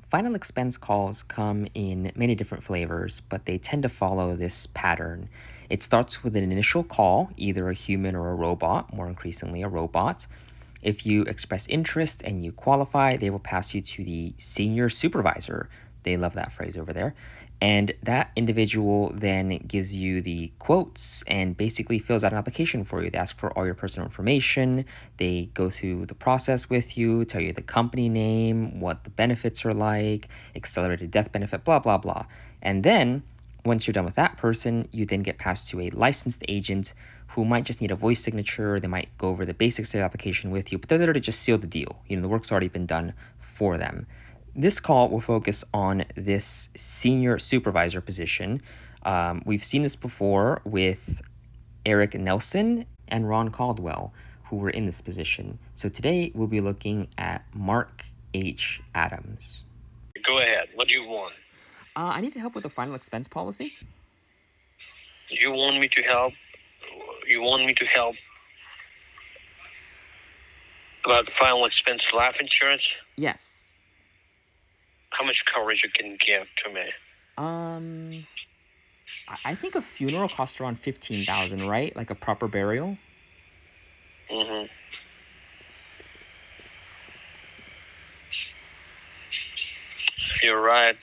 Final expense calls come in many different flavors, but they tend to follow this pattern. It starts with an initial call, either a human or a robot, more increasingly a robot. If you express interest and you qualify, they will pass you to the senior supervisor. They love that phrase over there. And that individual then gives you the quotes and basically fills out an application for you. They ask for all your personal information. They go through the process with you, tell you the company name, what the benefits are like, accelerated death benefit, blah, blah, blah. And then once you're done with that person, you then get passed to a licensed agent who might just need a voice signature. They might go over the basics of the application with you, but they're there to just seal the deal. The work's already been done for them. This call will focus on this senior supervisor position. We've seen this before with Eric Nelson and Ron Caldwell, who were in this position. So today we'll be looking at Mark H. Adams. Go ahead. What do you want? I need help with the final expense policy. You want me to help? You want me to help about the final expense life insurance? Yes. How much coverage you can give to me? I think a funeral costs around $15,000, right? Like a proper burial. Mm-hmm. You're right.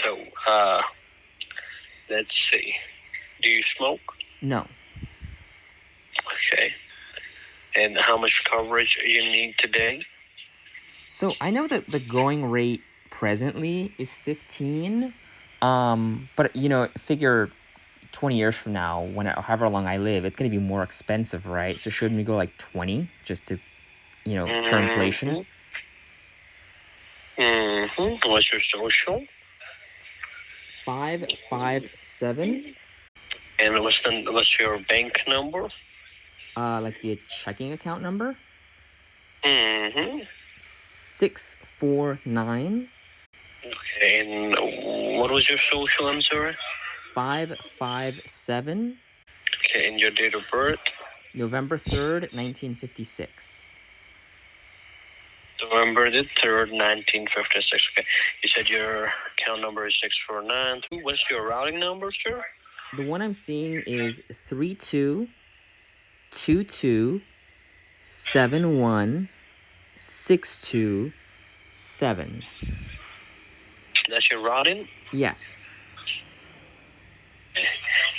So, let's see. Do you smoke? No. Okay. And how much coverage you need today? So I know that the going rate presently is 15. But figure 20 years from now, however long I live, it's going to be more expensive, right? So shouldn't we go like 20 just to, for inflation? Mm-hmm. What's your social? 557. And what's your bank number? Like the checking account number? Mm-hmm. 649. Okay, and what was your social, I'm sorry? 557. Okay, and your date of birth? November 3rd, 1956. November the 3rd, 1956. Okay, you said your account number is 649. What's your routing number, sir? The one I'm seeing is 3222716267. That's your routing? Yes.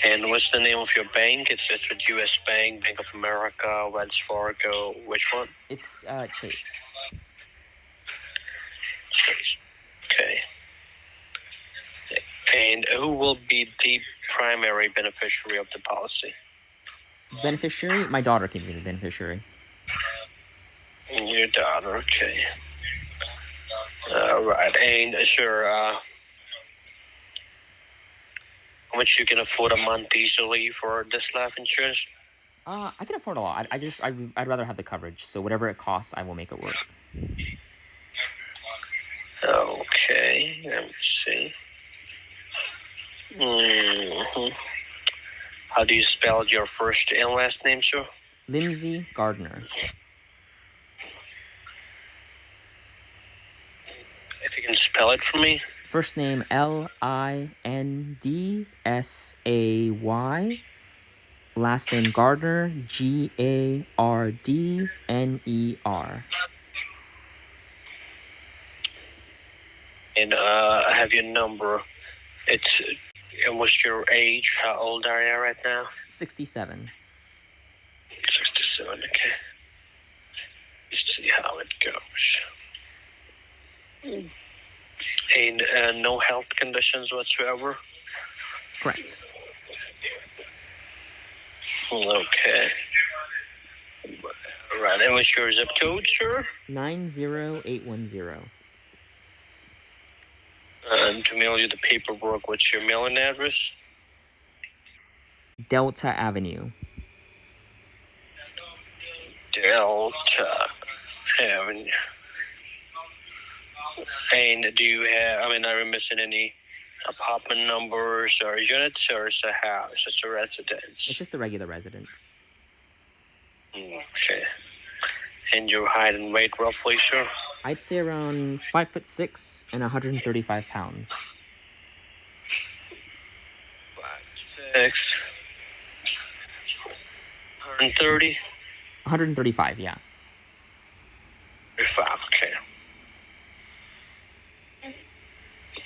And what's the name of your bank? It's with U.S. Bank, Bank of America, Wells Fargo. Which one? It's Chase. Chase. Okay. And who will be the primary beneficiary of the policy? Beneficiary? My daughter can be the beneficiary. Your daughter, okay. All right. And sure, how much you can afford a month easily for this life insurance? I can afford a lot. I'd rather have the coverage. So whatever it costs, I will make it work. Okay. Let me see. Mm-hmm. How do you spell your first and last name, sir? Lindsay Gardner. If you can spell it for me. First name Lindsay. Last name Gardner, Gardner. And I have your number. And what's your age? How old are you right now? 67. 67, okay. Let's see how it goes. And no health conditions whatsoever? Correct. Okay. Right, and what's your zip code, sir? 90810. And to mail you the paperwork, what's your mailing address? Delta Avenue. Delta Avenue. And do you have, are we missing any apartment numbers or units, or is it a house? It's a residence? It's just a regular residence. Okay. And your height and weight roughly, sir? I'd say around 5'6" and 135 pounds. 5'6", 130? 135, yeah. 35, okay.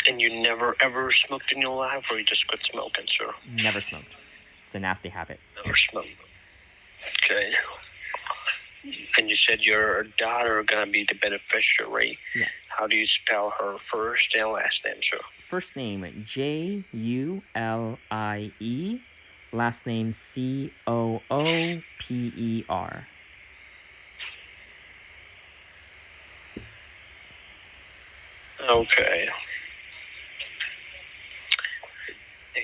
And you never ever smoked in your life, or you just quit smoking, sir? Never smoked. It's a nasty habit. Never smoked. Okay. And you said your daughter gonna be the beneficiary. Yes. How do you spell her first and last name, sir? First name Julie, last name Cooper. Okay.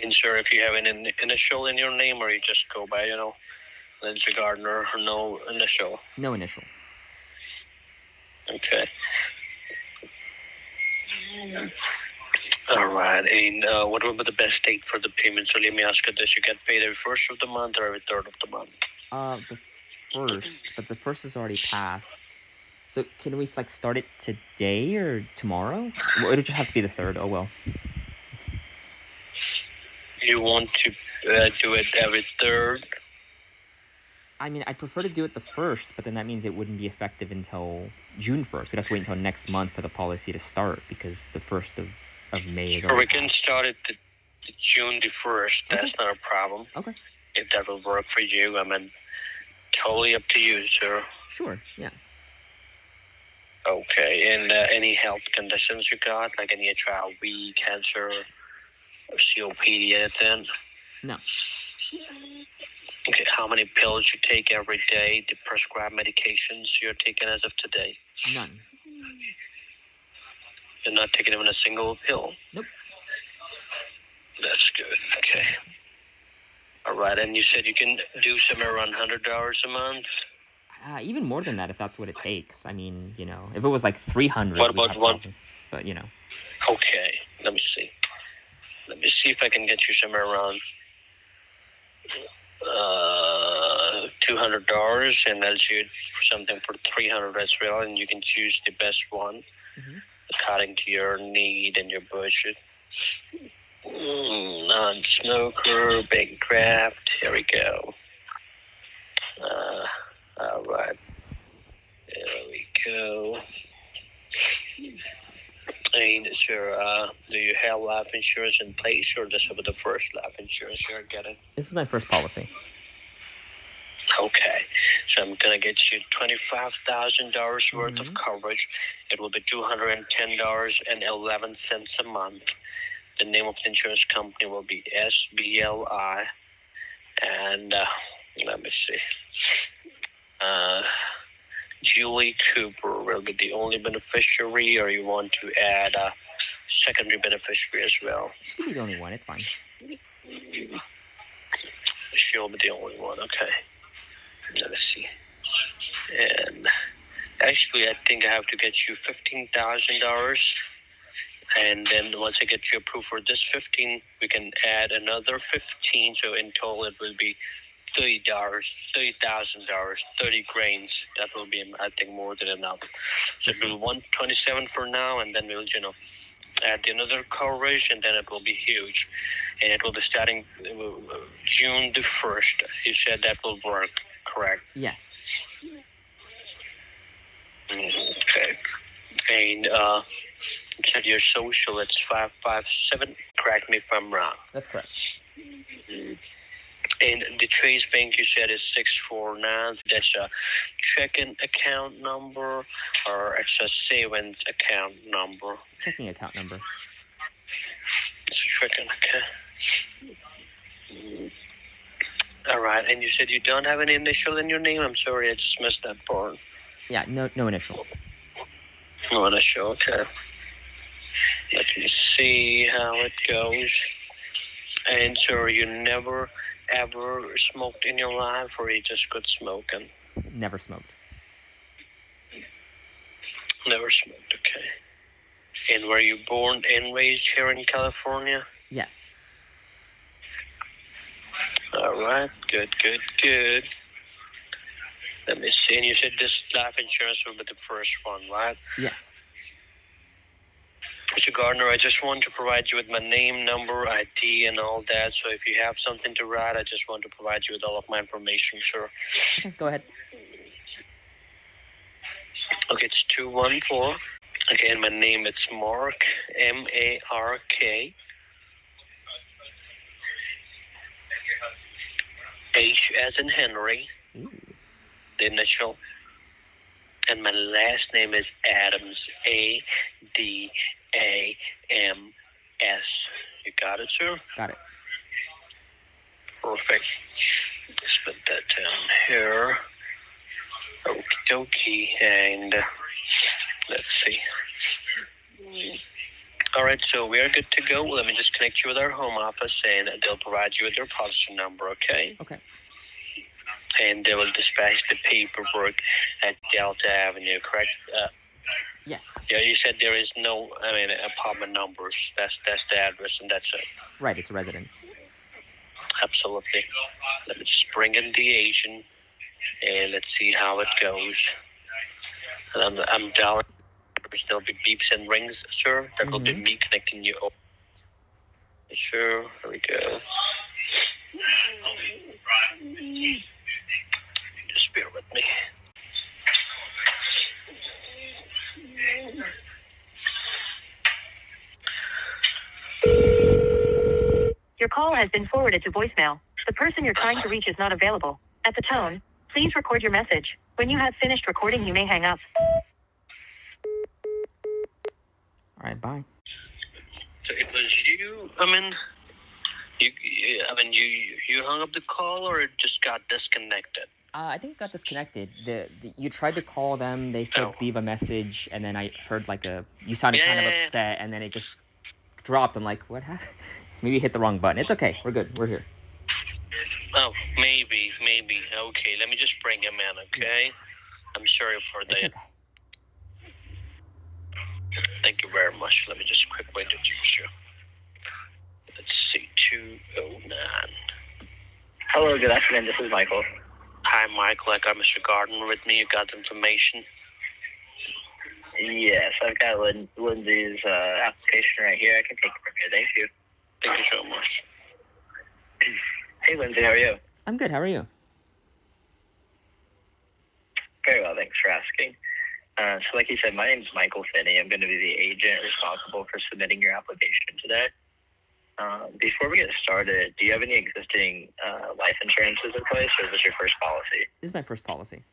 And sir, if you have an initial in your name, or you just go by, Lindsay Gardner, no initial? No initial. Okay. All right. And what would be the best date for the payment? So let me ask you this: you get paid every first of the month or every third of the month? The first, but the first is already passed. So can we start it today or tomorrow? Well, it'll just have to be the third. Oh well. You want to do it every third? I mean, I'd prefer to do it the first, but then that means it wouldn't be effective until June 1st. We'd have to wait until next month for the policy to start because the 1st of May is Or already we can passed. start it the June the 1st. That's Okay. not a problem. Okay. If that will work for you, I mean, totally up to you, sir. Sure, yeah. Okay. And any health conditions you got, like any HIV, cancer, or COPD, anything? No. Okay. How many pills you take every day? The prescribed medications you're taking as of today? None. You're not taking even a single pill? Nope. That's good. Okay. All right. And you said you can do somewhere around $100 a month? Even more than that if that's what it takes. I mean, if it was like 300, What we'd about have one? problem. But, Okay. Let me see. Let me see if I can get you somewhere around $200, and I'll shoot something for $300 as well, and you can choose the best one according to your need and your budget. Non-smoker, big craft. Here we go. All right. There we go. And sir, do you have life insurance in place, or this will be the first life insurance you're getting? this is my first policy. Okay, so I'm gonna get you $25,000 worth of coverage. It will be $210.11 a month. The name of the insurance company will be SBLI, and let me see. Julie Cooper will be the only beneficiary, or you want to add a secondary beneficiary as well? She could be the only one. It's fine. She'll be the only one. Okay. Let me see. And actually, I think I have to get you $15,000. And then once I get you approved for this 15, we can add another 15. So in total, it will be $30,000, 30 grains. That will be, I think, more than enough. So it will be $127 for now, and then we'll, add another coverage, and then it will be huge. And it will be starting June the 1st. You said that will work, correct? Yes. Okay. And you said your social, it's 557. Correct me if I'm wrong. That's correct. And the Trace Bank you said is 649. That's a checking account number, or it's a savings account number? Checking account number. It's a checking account. All right. And you said you don't have any initial in your name? I'm sorry, I just missed that part. Yeah, no initial. No initial, okay. Let me see how it goes. And so you never ever smoked in your life, or you just quit smoking? Never smoked. Never smoked, okay. And were you born and raised here in California? Yes. All right, good. Let me see. And you said this life insurance will be the first one, right? Yes. Mr. Gardner, I just want to provide you with my name, number, ID, and all that. So if you have something to write, I just want to provide you with all of my information, sir. Okay, go ahead. Okay, it's 214. Okay, and my name is Mark, M-A-R-K. H as in Henry, the initial. And my last name is Adams, A-D-A-M-S. You got it, sir? Got it. Perfect. Let's put that down here. Okie dokie. And let's see. All right, so we are good to go. Let me just connect you with our home office, and they'll provide you with their policy number, okay? Okay. And they will dispatch the paperwork at Delta Avenue, correct? Yes. Yeah, you said there is no, apartment numbers. That's the address, and that's it. Right, it's a residence. Absolutely. Let me just bring in the agent, and let's see how it goes. And I'm dialing. There'll be beeps and rings, sir. That will be me connecting you over. Sure, here we go. Just bear with me. Your call has been forwarded to voicemail. The person you're trying to reach is not available. At the tone, please record your message. When you have finished recording, you may hang up. All right, bye. So it was you. You hung up the call, or it just got disconnected? I think it got disconnected. You tried to call them. They said leave a message, and then I heard you sounded kind of upset, and then it just dropped. I'm like, what happened? Maybe you hit the wrong button. It's okay. We're good. We're here. Oh, maybe. Okay, let me just bring him in, okay? Yeah. I'm sorry for that. It's okay. Thank you very much. Let me just quickly introduce you. Let's see, 209. Hello, good afternoon. This is Michael. Hi, Michael. I got Mr. Gardner with me. You got the information? Yes, I've got Lindsay's application right here. I can take it from here. Thank you. Thank you so much. Hey, Lindsay, how are you? I'm good. How are you? Very well, thanks for asking. So like you said, my name's Michael Finney. I'm going to be the agent responsible for submitting your application today. Before we get started, do you have any existing life insurances in place, or is this your first policy? This is my first policy.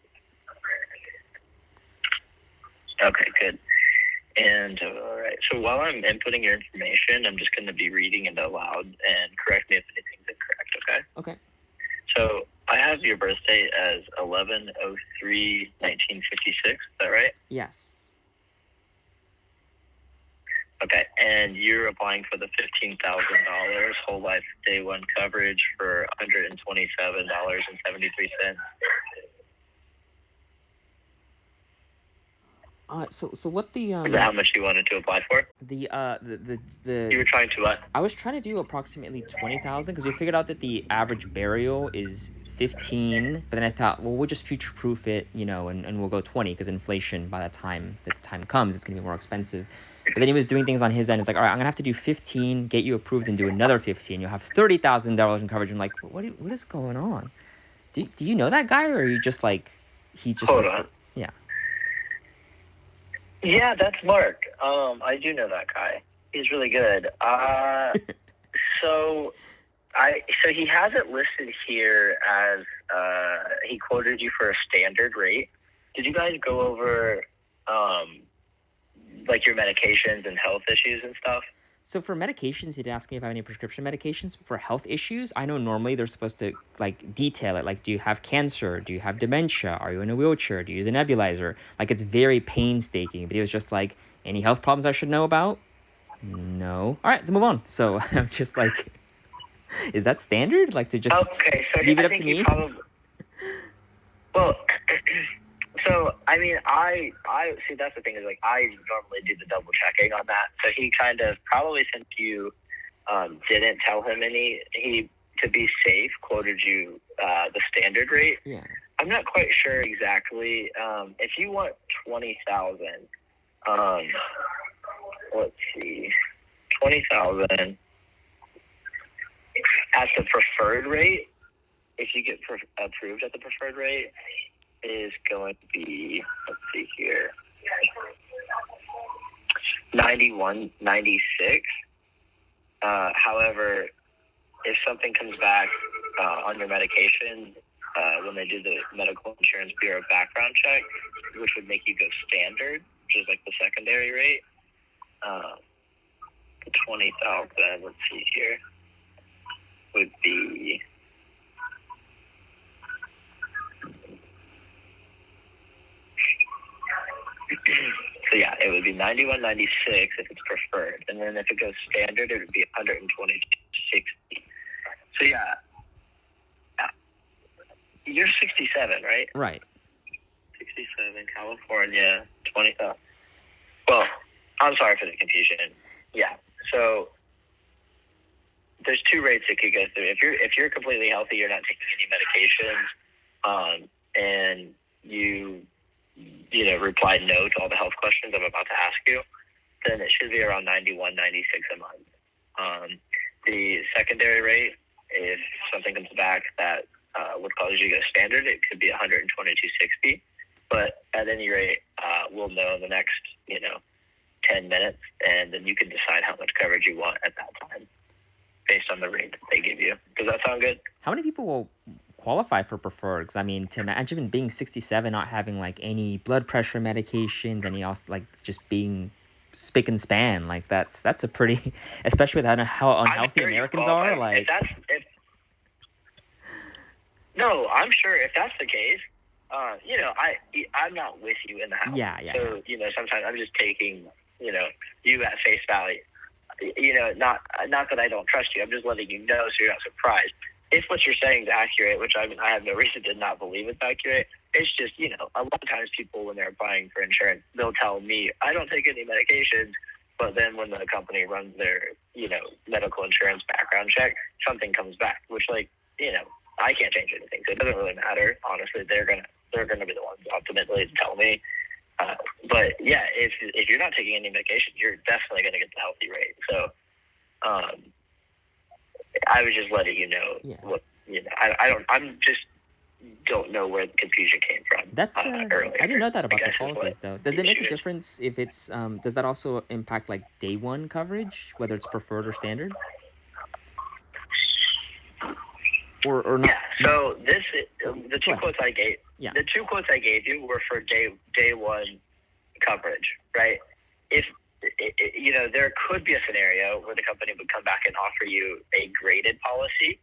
Okay, good. And all right, so while I'm inputting your information, I'm just going to be reading it aloud and correct me if anything's incorrect, okay? Okay. So I have your birth date as 11/03/1956. Is that right? Yes. Okay, and you're applying for the $15,000 whole life day one coverage for $127.73. So what the Is that how much you wanted to apply for? the You were trying to what? I was trying to do approximately 20,000 because we figured out that the average burial is 15, but then I thought, well, we'll just future-proof it, and we'll go 20 because inflation by the time comes, it's gonna be more expensive. But then he was doing things on his end. It's like, all right, I'm gonna have to do 15, get you approved, and do another 15. You'll have $30,000 in coverage. I'm like, what is going on? Do you know that guy, or are you just like he just? Hold on. Yeah. Yeah, that's Mark. I do know that guy. He's really good. So he has it listed here as he quoted you for a standard rate. Did you guys go over like your medications and health issues and stuff? So for medications, he'd ask me if I have any prescription medications. For health issues, I know normally they're supposed to detail it. Like, do you have cancer? Do you have dementia? Are you in a wheelchair? Do you use a nebulizer? Like, it's very painstaking. But he was just like, any health problems I should know about? No. All right, let's move on. So I'm just like, is that standard? Like to just leave it up to me? Well, so I mean, I see. That's the thing is I normally do the double checking on that. So he kind of probably, since you didn't tell him any, he, to be safe, quoted you the standard rate. Yeah. I'm not quite sure exactly. If you want 20,000, let's see, 20,000 at the preferred rate. If you get approved at the preferred rate, is going to be, let's see here, 91.96. However, if something comes back on your medication, when they do the Medical Insurance Bureau background check, which would make you go standard, which is like the secondary rate, the 20,000, let's see here, would be so yeah, it would be 91.96 if it's preferred, and then if it goes standard, it would be 122.60. So yeah, you're 67, right? Right. 67, California, 20,000. Well, I'm sorry for the confusion. Yeah, so there's two rates it could go through. If you're completely healthy, you're not taking any medications, and you reply no to all the health questions I'm about to ask you, then it should be around 91.96 a month. The secondary rate, if something comes back that would cause you to go standard, it could be 122.60. But at any rate, we'll know in the next 10 minutes, and then you can decide how much coverage you want at that time based on the rate that they give you. Does that sound good? How many people will qualify for preferred? Because I mean, to imagine being 67, not having like any blood pressure medications, any else, like just being spick and span, like that's a pretty, especially with how unhealthy Americans are. Like, no, I'm sure if that's the case, I'm not with you in the house. Yeah. So sometimes I'm just taking you at face value. Not that I don't trust you. I'm just letting you know so you're not surprised. If what you're saying is accurate, which I have no reason to not believe it's accurate, it's just, a lot of times people, when they're applying for insurance, they'll tell me, I don't take any medications, but then when the company runs their, medical insurance background check, something comes back, which, I can't change anything, so it doesn't really matter. Honestly, they're gonna be the ones ultimately to tell me. But yeah, if you're not taking any medication, you're definitely gonna get the healthy rate. So, I was just letting you know what don't know where the confusion came from. That's earlier. I didn't know that about the policies though. Does it make a difference if it's does that also impact like day one coverage, whether it's preferred or standard? Or not? Yeah. So the two quotes I gave. Yeah. The two quotes I gave you were for day one coverage, right? If there could be a scenario where the company would come back and offer you a graded policy,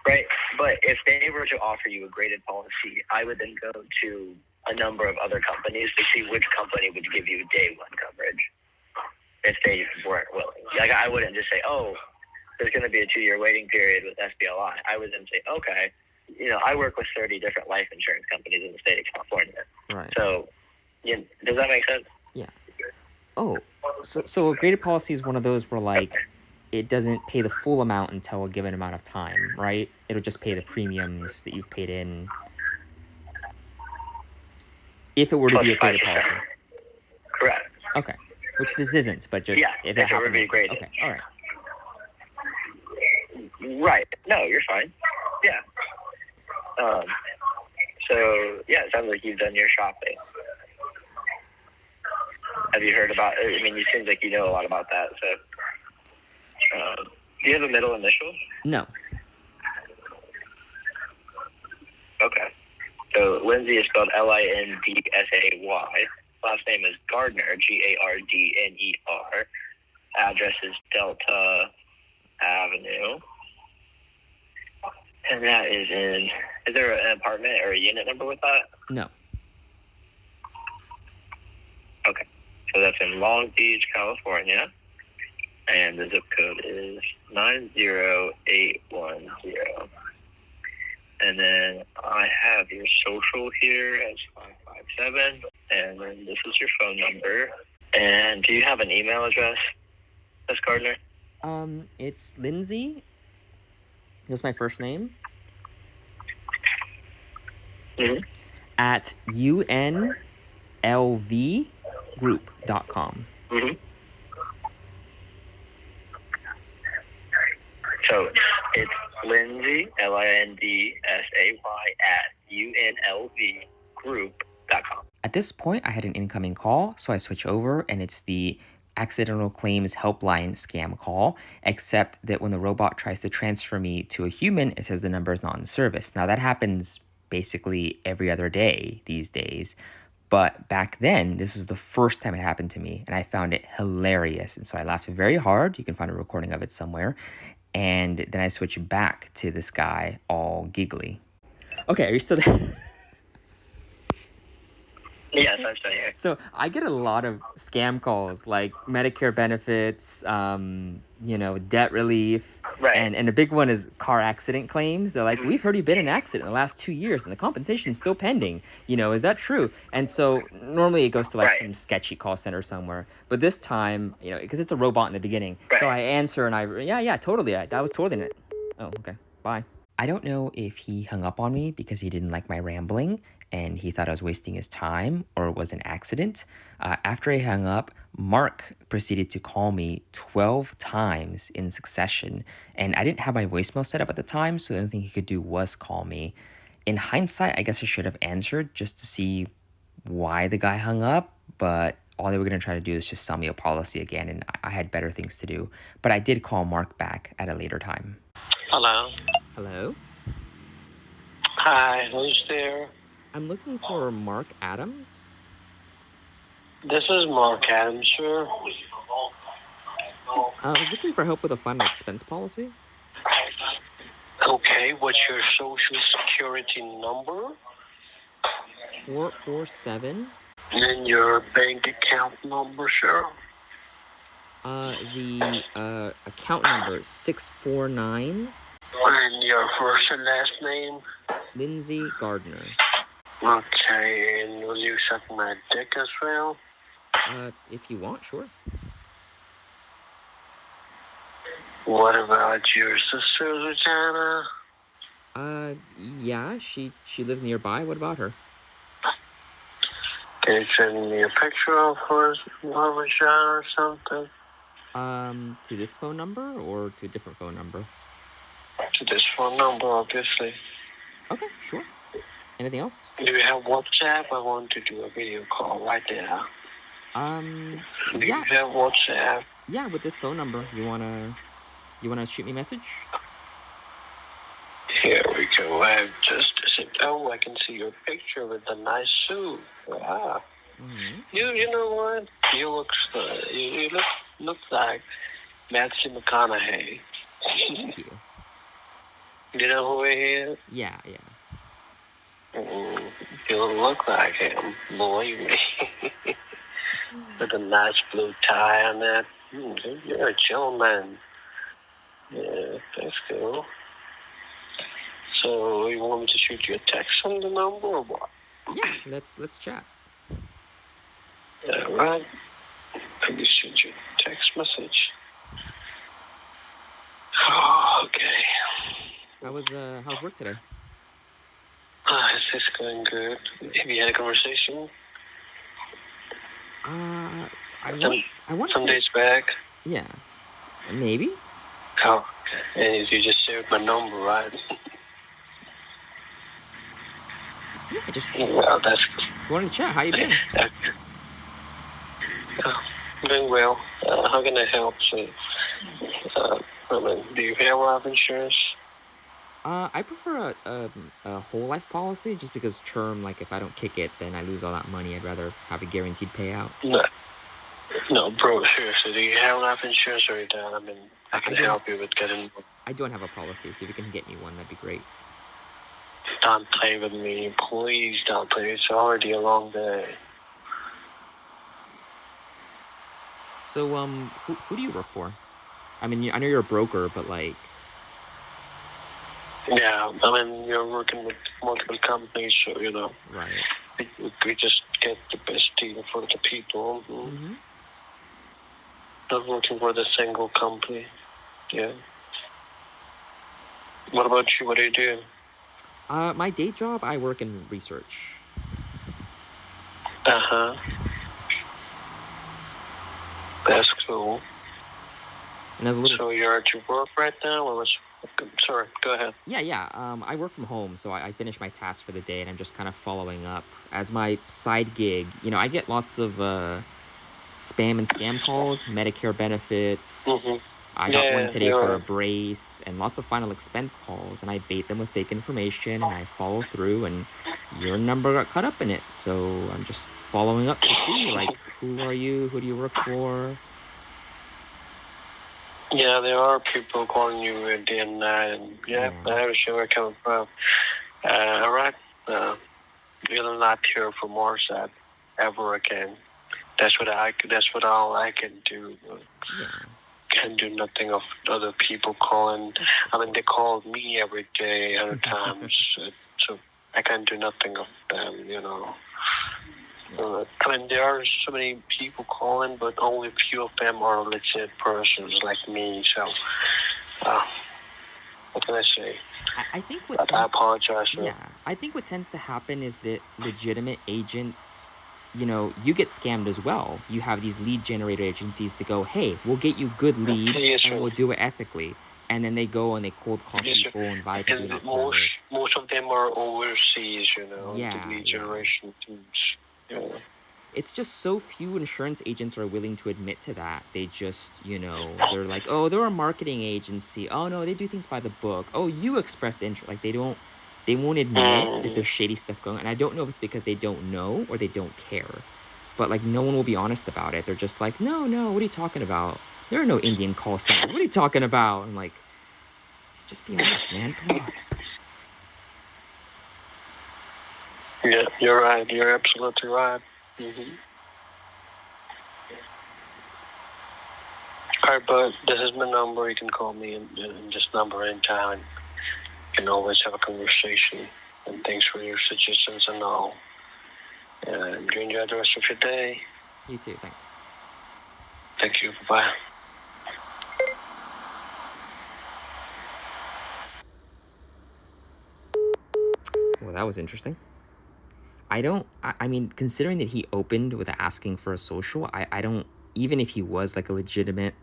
right? But if they were to offer you a graded policy, I would then go to a number of other companies to see which company would give you day one coverage if they weren't willing. Like, I wouldn't just say, oh, there's going to be a 2-year waiting period with SBLI. I would then say, okay, I work with 30 different life insurance companies in the state of California. Right. So, does that make sense? Yeah. Oh, so a graded policy is one of those where, like, it doesn't pay the full amount until a given amount of time, right? It'll just pay the premiums that you've paid in. If it were to be a graded policy. Correct. Okay. Which this isn't, but just if it were to be graded. Okay. All right. Right. No, you're fine. Yeah. So yeah, it sounds like you've done your shopping. Have you heard about? I mean, it seems like you know a lot about that. So, do you have a middle initial? No. Okay. So Lindsay is spelled Lindsay. Last name is Gardner, Gardner. Address is Delta Avenue. And that is is there an apartment or a unit number with that? No. Okay. So that's in Long Beach, California. And the zip code is 90810. And then I have your social here as 557. And then this is your phone number. And do you have an email address, Ms. Gardner? It's Lindsay. That's my first name. Mm-hmm. at unlvgroup.com. Mm-hmm. So it's Lindsay, Lindsay at unlvgroup.com. At this point, I had an incoming call, so I switch over, and it's the accidental claims helpline scam call, except that when the robot tries to transfer me to a human, it says the number is not in service. Now, that happens basically every other day these days, but back then, this was the first time it happened to me, and I found it hilarious, and so I laughed very hard. You can find a recording of it somewhere, and then I switched back to this guy all giggly. Okay, are you still there? Yes, I'm still here. So I get a lot of scam calls like Medicare benefits, debt relief. Right. And a big one is car accident claims. They're like, we've heard you've been in an accident in the last 2 years and the compensation's still pending. Is that true? And so normally it goes to Right. some sketchy call center somewhere. But this time, because it's a robot in the beginning. So Right. I answer and yeah, totally. I was totally in it. Oh, okay. Bye. I don't know if he hung up on me because he didn't like my rambling and he thought I was wasting his time or it was an accident. After he hung up, Mark proceeded to call me 12 times in succession. And I didn't have my voicemail set up at the time, so the only thing he could do was call me. In hindsight, I guess I should have answered just to see why the guy hung up, but all they were going to try to do is just sell me a policy again, and I had better things to do. But I did call Mark back at a later time. Hello. Hello? Hi, who's there? I'm looking for Mark Adams. This is Mark Adams, sir. I was looking for help with a final expense policy. Okay, what's your social security number? 447. And your bank account number, sir? The account number is 649. And your first and last name? Lindsay Gardner. Okay, and will you suck my dick as well? If you want, sure. What about your sister, Regina? Yeah, she lives nearby. What about her? Can you send me a picture of her Regina or something? To this phone number or to a different phone number? To this phone number, obviously. Okay, sure. Anything else? Do you have WhatsApp? I want to do a video call right there. Do you Yeah. have WhatsApp? Yeah, with this phone number. You wanna shoot me a message? Here we go. I just said, oh, I can see your picture with the nice suit. Wow. Mm-hmm. You know what? You look like Matthew McConaughey. Thank you. You know who he is? Yeah. You look like him, believe me. With a nice blue tie on that. You're a gentleman. Yeah, that's cool. So you want me to shoot you a text on the number or what? Yeah, let's chat. All right. Let me send you a text message. Oh, okay. How's work today? It's going good. Have you had a conversation? I want to Some say days back. yeah, maybe. Oh, and you just shared my number, right? Yeah, I just Well, that's wanted to chat. How you been? Doing well. How can I help you? Do you have life insurance? I prefer a whole life policy just because term, like if I don't kick it, then I lose all that money. I'd rather have a guaranteed payout. No, bro, seriously, do you have life insurance or you don't? I mean, I can help you with getting... I don't have a policy, so if you can get me one, that'd be great. Don't play with me. Please don't play. It's already a long day. So, who do you work for? I mean, I know you're a broker, but like... Yeah, I mean, you're working with multiple companies, so, Right. We just get the best deal for the people. Mm-hmm. Not working for the single company. Yeah. What about you? What do you do? My day job, I work in research. Uh-huh. That's cool. And as a little So you're at your work right now, or was? Sorry, go ahead. Yeah. I work from home, so I finish my tasks for the day, and I'm just kind of following up as my side gig. I get lots of spam and scam calls, Medicare benefits. I got one Yeah, today you're for a right. brace, and lots of final expense calls, and I bait them with fake information, and I follow through, and your number got caught up in it. So I'm just following up to see, like, who are you? Who do you work for? Yeah, there are people calling you at day and night, and yeah, Yeah. I understand where you're coming from. All right. We'll not hear from more side ever again. That's what all I can do. Yeah. Can do nothing of other people calling. I mean, they call me every day 100 times, so I can't do nothing of them. I mean, there are so many people calling, but only few of them are legit persons like me. So, what can I say? I think I apologize. I think what tends to happen is that legitimate agents, you get scammed as well. You have these lead generator agencies that go, "Hey, we'll get you good leads, Yes, and sir. we'll do it ethically." And then they go and they cold call Yes, sir. people, invite to do And not call lists. most of them are overseas. The Yeah, lead yeah. generation teams. It's just so few insurance agents are willing to admit to that. They just, they're like, "Oh, they're a marketing agency. Oh no, they do things by the book. Oh, you expressed interest." Like they won't admit that there's shady stuff going on. And I don't know if it's because they don't know or they don't care. But like no one will be honest about it. They're just like, "No, what are you talking about? There are no Indian call centers. What are you talking about?" I'm like, just be honest, man. Come on. Yeah, you're right. You're absolutely right. All right, but this is my number. You can call me in this number anytime. You can always have a conversation. And thanks for your suggestions and all. And you enjoy the rest of your day. You too. Thanks. Thank you. Bye. Well, that was interesting. I mean, considering that he opened with asking for a social, I don't, even if he was like a legitimate,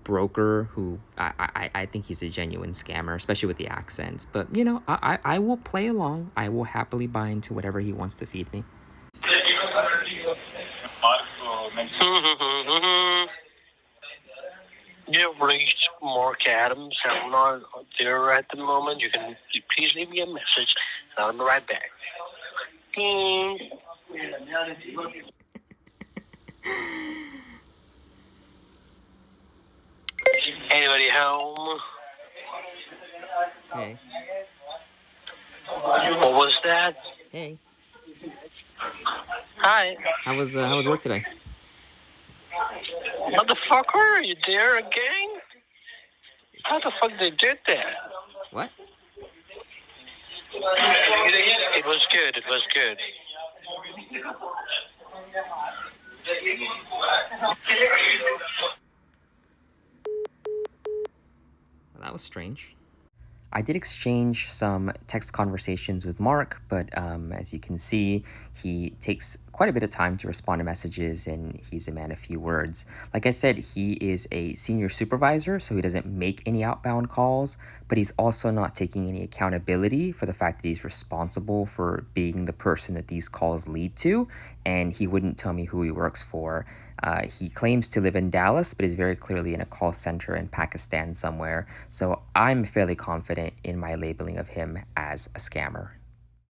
broker who, I think he's a genuine scammer, especially with the accents. But, I will play along. I will happily buy into whatever he wants to feed me. You've reached Mark Adams. I'm not there at the moment. Please leave me a message. I'll be right back. Anybody home? Hey. What was that? Hey. Hi. How was work today? Motherfucker, are you there again? How the fuck they did that? What? It was good. It was good. Well, that was strange. I did exchange some text conversations with Mark, but as you can see, he takes quite a bit of time to respond to messages and he's a man of few words. Like I said, he is a senior supervisor, so he doesn't make any outbound calls, but he's also not taking any accountability for the fact that he's responsible for being the person that these calls lead to, and he wouldn't tell me who he works for. He claims to live in Dallas, but is very clearly in a call center in Pakistan somewhere. So I'm fairly confident in my labeling of him as a scammer.